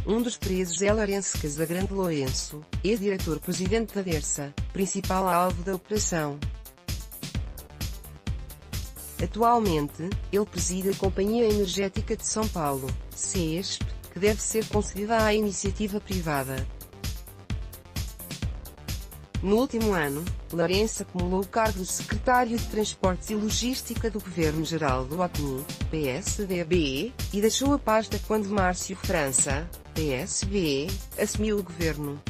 Um dos presos é Lourenço Casagrande Lourenço, ex-diretor-presidente da Dersa, principal alvo da operação. Atualmente, ele preside a Companhia Energética de São Paulo, CESP, que deve ser concedida à iniciativa privada. No último ano, Lourenço acumulou o cargo de secretário de Transportes e Logística do Governo-Geral do ACNI, PSDB, e deixou a pasta quando Márcio França, PSB, assumiu o governo.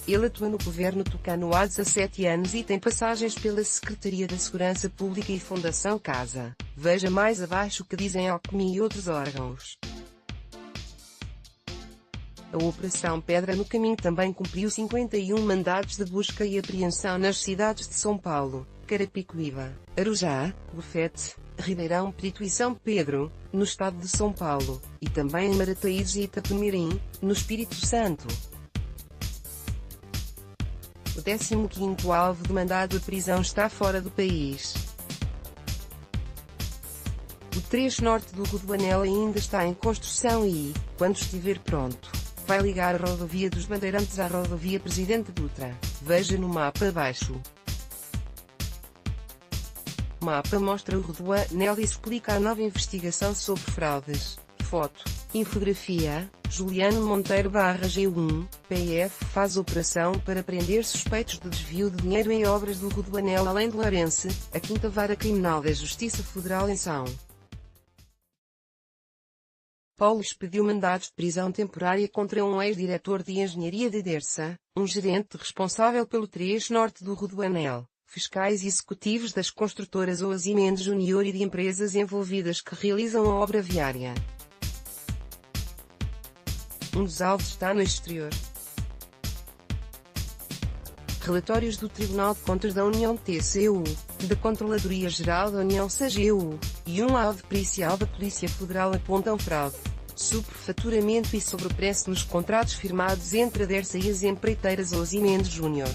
Ele atua no governo tucano há 17 anos e tem passagens pela Secretaria da Segurança Pública e Fundação Casa. Veja mais abaixo o que dizem Alckmin e outros órgãos. A Operação Pedra no Caminho também cumpriu 51 mandados de busca e apreensão nas cidades de São Paulo, Carapicuíba, Arujá, Bufete, Ribeirão Preto e São Pedro, no estado de São Paulo, e também em Marataízes e Itapemirim, no Espírito Santo. O 15º alvo de mandado de prisão está fora do país. O trecho norte do Rodoanel ainda está em construção e, quando estiver pronto, vai ligar a rodovia dos Bandeirantes à rodovia Presidente Dutra. Veja no mapa abaixo. O mapa mostra o Rodoanel e explica a nova investigação sobre fraudes. Foto. Infografia. Juliano Monteiro /G1, PF faz operação para prender suspeitos de desvio de dinheiro em obras do Rodoanel além de Lourenço, a 5ª Vara Criminal da Justiça Federal em São Paulo expediu mandados de prisão temporária contra um ex-diretor de engenharia de Dersa, um gerente responsável pelo trecho norte do Rodoanel, fiscais executivos das construtoras Oasimendes Júnior e de empresas envolvidas que realizam a obra viária. Um dos alvos está no exterior. Relatórios do Tribunal de Contas da União TCU, da Controladoria Geral da União CGU, e um alvo pericial da Polícia Federal apontam fraude, superfaturamento e sobrepreço nos contratos firmados entre a Dersa e as empreiteiras Oasimendes Júnior.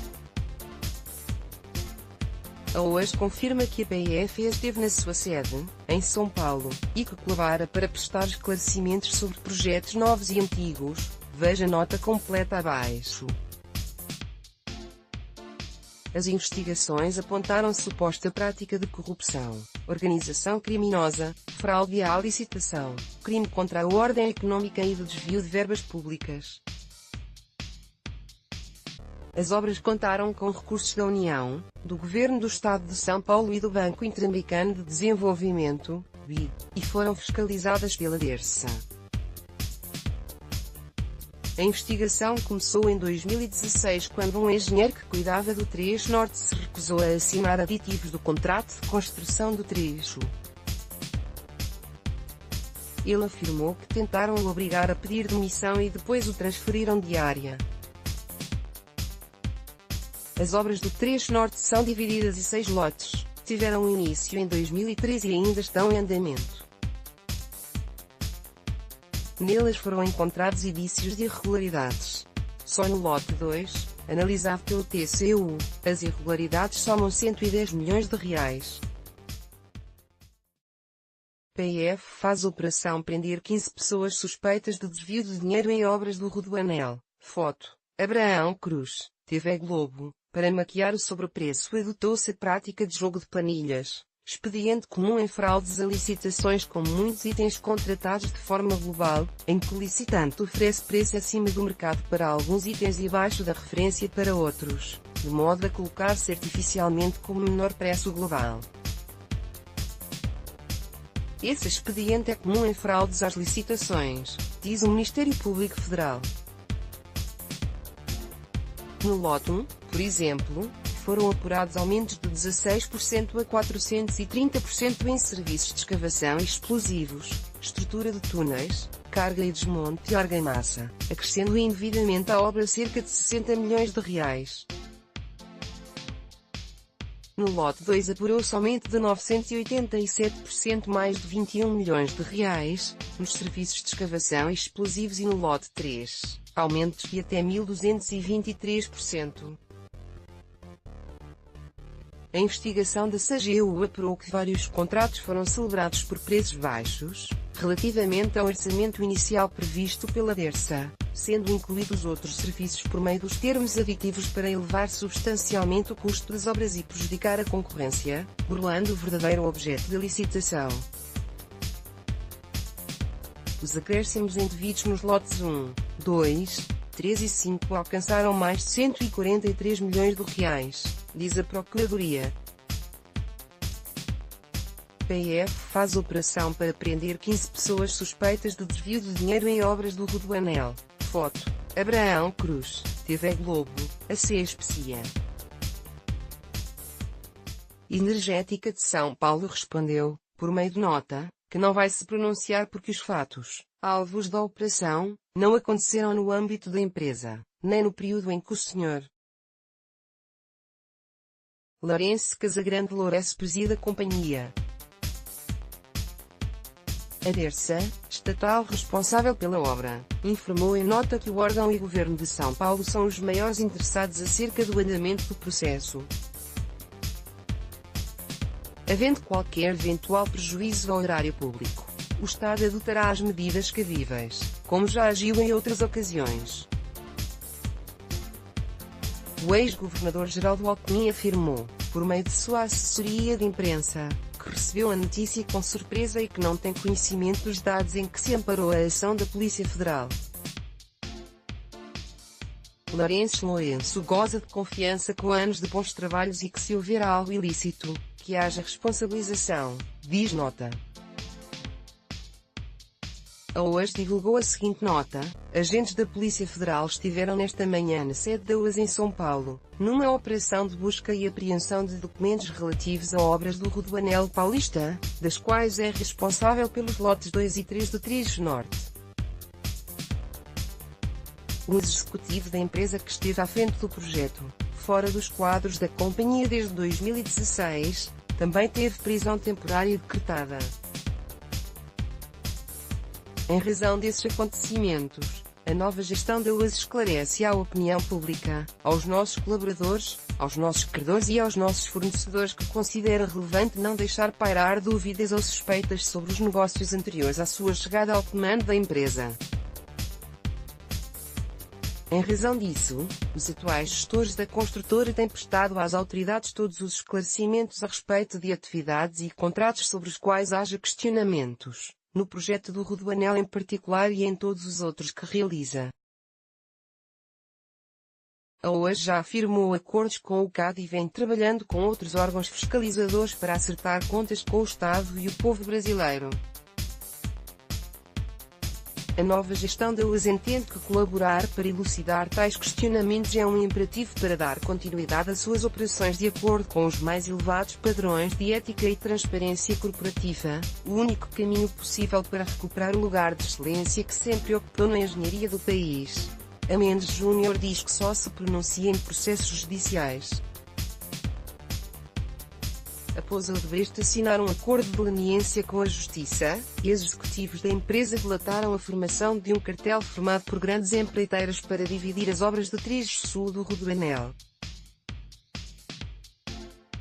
A OAS confirma que a PF esteve na sua sede, em São Paulo, e que colabora para prestar esclarecimentos sobre projetos novos e antigos. Veja nota completa abaixo. As investigações apontaram suposta prática de corrupção, organização criminosa, fraude à licitação, crime contra a ordem econômica e de desvio de verbas públicas. As obras contaram com recursos da União, do Governo do Estado de São Paulo e do Banco Interamericano de Desenvolvimento, BID, e foram fiscalizadas pela Dersa. A investigação começou em 2016 quando um engenheiro que cuidava do trecho norte se recusou a assinar aditivos do contrato de construção do trecho. Ele afirmou que tentaram o obrigar a pedir demissão e depois o transferiram de área. As obras do trecho norte são divididas em 6 lotes, tiveram início em 2013 e ainda estão em andamento. Nelas foram encontrados indícios de irregularidades. Só no lote 2, analisado pelo TCU, as irregularidades somam 110 milhões de reais. PF faz operação prender 15 pessoas suspeitas de desvio de dinheiro em obras do Rodoanel. Foto. Abraão Cruz, TV Globo. Para maquiar o sobrepreço adotou-se a prática de jogo de planilhas, expediente comum em fraudes a licitações com muitos itens contratados de forma global, em que o licitante oferece preço acima do mercado para alguns itens e abaixo da referência para outros, de modo a colocar-se artificialmente como menor preço global. Esse expediente é comum em fraudes às licitações, diz o Ministério Público Federal. No lote 1, por exemplo, foram apurados aumentos de 16% a 430% em serviços de escavação e explosivos, estrutura de túneis, carga e desmonte de argamassa, acrescendo indevidamente à obra cerca de 60 milhões de reais. No lote 2 apurou-se aumento de 987% mais de 21 milhões de reais, nos serviços de escavação e explosivos e no lote 3, aumentos de até 1223%. A investigação da CGU apurou que vários contratos foram celebrados por preços baixos, relativamente ao orçamento inicial previsto pela DERSA, sendo incluídos outros serviços por meio dos termos aditivos para elevar substancialmente o custo das obras e prejudicar a concorrência, burlando o verdadeiro objeto da licitação. Os acréscimos indevidos nos lotes 1, 2, 3 e 5 alcançaram mais de 143 milhões de reais, diz a Procuradoria. PF faz operação para prender 15 pessoas suspeitas de desvio de dinheiro em obras do Rodoanel. Foto: Abraão Cruz, TV Globo, AC Especia. Energética de São Paulo respondeu, por meio de nota, que não vai se pronunciar porque os fatos, alvos da operação, não aconteceram no âmbito da empresa, nem no período em que o Sr. Lourenço Casagrande Lourenço preside a companhia. A DERSA, estatal responsável pela obra, informou em nota que o órgão e o governo de São Paulo são os maiores interessados acerca do andamento do processo. Havendo qualquer eventual prejuízo ao erário público, o Estado adotará as medidas cabíveis, como já agiu em outras ocasiões. O ex-governador Geraldo Alckmin afirmou, por meio de sua assessoria de imprensa, que recebeu a notícia com surpresa e que não tem conhecimento dos dados em que se amparou a ação da Polícia Federal. Lourenço goza de confiança com anos de bons trabalhos e que se houver algo ilícito, que haja responsabilização, diz nota. A OAS divulgou a seguinte nota: agentes da Polícia Federal estiveram nesta manhã na sede da OAS em São Paulo, numa operação de busca e apreensão de documentos relativos a obras do Rodoanel Paulista, das quais é responsável pelos lotes 2 e 3 do Três Norte. O executivo da empresa que esteve à frente do projeto, fora dos quadros da companhia desde 2016, também teve prisão temporária decretada. Em razão desses acontecimentos, a nova gestão da UAS esclarece à opinião pública, aos nossos colaboradores, aos nossos credores e aos nossos fornecedores que considera relevante não deixar pairar dúvidas ou suspeitas sobre os negócios anteriores à sua chegada ao comando da empresa. Em razão disso, os atuais gestores da construtora têm prestado às autoridades todos os esclarecimentos a respeito de atividades e contratos sobre os quais haja questionamentos, no projeto do Rodoanel em particular e em todos os outros que realiza. A OAS já firmou acordos com o CAD e vem trabalhando com outros órgãos fiscalizadores para acertar contas com o Estado e o povo brasileiro. A nova gestão da UAS entende que colaborar para elucidar tais questionamentos é um imperativo para dar continuidade às suas operações de acordo com os mais elevados padrões de ética e transparência corporativa, o único caminho possível para recuperar o lugar de excelência que sempre ocupou na engenharia do país. A Mendes Júnior diz que só se pronuncia em processos judiciais. Após a Odebrecht assinar um acordo de leniência com a Justiça, executivos da empresa relataram a formação de um cartel formado por grandes empreiteiras para dividir as obras do trecho sul do Rodoanel.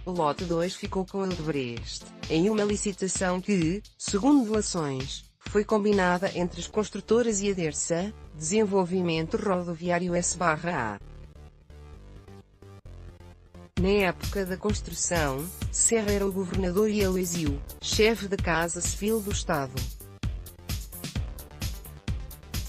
O lote 2 ficou com a Odebrecht, em uma licitação que, segundo delações, foi combinada entre as construtoras e a DERSA, Desenvolvimento Rodoviário S/A. Na época da construção, Serra era o governador e Aloysio, chefe da Casa Civil do Estado.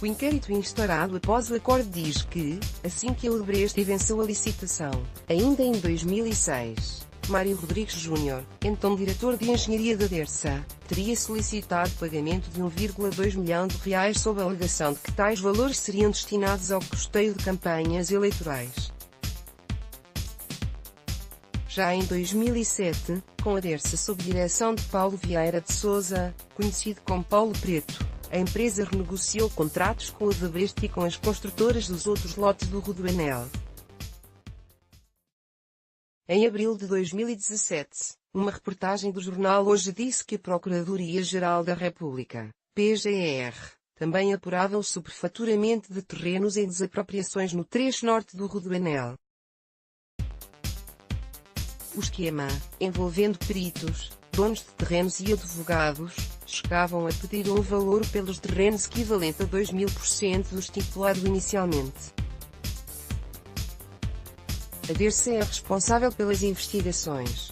O inquérito instaurado após o acordo diz que, assim que a Odebrecht venceu a licitação, ainda em 2006, Mário Rodrigues Júnior, então diretor de engenharia da DERSA, teria solicitado pagamento de 1,2 milhão de reais sob a alegação de que tais valores seriam destinados ao custeio de campanhas eleitorais. Já em 2007, com a DERSA sob direção de Paulo Vieira de Sousa, conhecido como Paulo Preto, a empresa renegociou contratos com a Odebrecht e com as construtoras dos outros lotes do Rodoanel. Em abril de 2017, uma reportagem do jornal Hoje disse que a Procuradoria-Geral da República, PGR, também apurava o superfaturamento de terrenos em desapropriações no trecho norte do Rodoanel. O esquema, envolvendo peritos, donos de terrenos e advogados, chegavam a pedir um valor pelos terrenos equivalente a 2.000% do estipulado inicialmente. A DERCE é responsável pelas investigações,